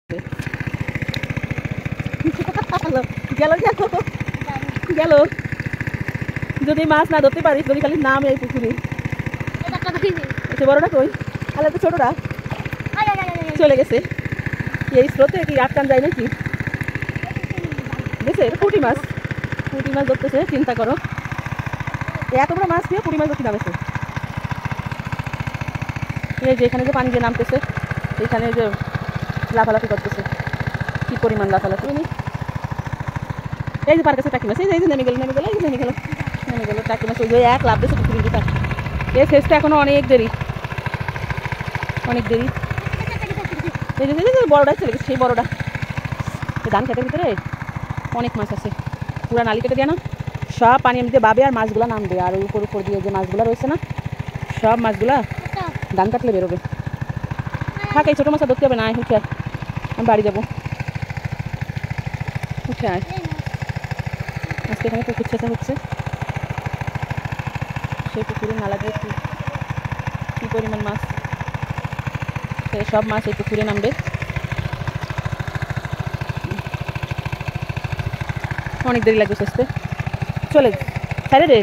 গেল গেল গেল যদি মাছ না ধরতে পারিস, যদি খালি নাম এই পুকুরে। বড়টা কই? তাহলে তো ছোটটা চলে গেছে। এই স্রোতে কি আটকান যায় নাকি? বুঝছে, এটা পুঁটি মাছ। পুঁটি মাছ ধরতেছে, চিন্তা করো। এত বড় মাছ দিয়ে পুঁটি মাছ ধরতে নামেছে। এই যে এখানে যে পানি যে নামতেছে, এখানে যে লাফালাফি করতেছে, কি পরিমাণ লাফালাফি। এই যে পার কাছে টাকি মাছ, এই যে নেমে গেল নেমে গেল এই নেমে গেল নেমে গেল টাকি মাছ। ওই যে এক লাভ দিয়েছে পুকুরের ভিতর। এই শেষটা এখনো অনেক দেরি, অনেক দেরি। এই যে বড়টা চলে গেছে, সেই বড়টা। ধান খেতের ভিতরে অনেক মাছ আছে, পুরা নালি কেটে দেয় না, সব পানি এমনিতে বাবে আর মাছগুলো নামবে। আর ওই উপর উপর দিয়ে যে মাছগুলো রয়েছে না, সব মাছগুলা ধান কাটলে বেরোবে। থাকে ছোটো মাছ ধরতে হবে না, উঠে আয়, আমি বাড়ি যাবো। উঠে আয়, আজকে এখানে পুকুর ছেঁচা হচ্ছে। সেই পুকুরে নালা দিয়ে কি পরিমাণ মাছ, সব মাছ এই পুকুরে নামবে। অনেক দেরি লাগবে শেষতে, চলে সাইডে রে।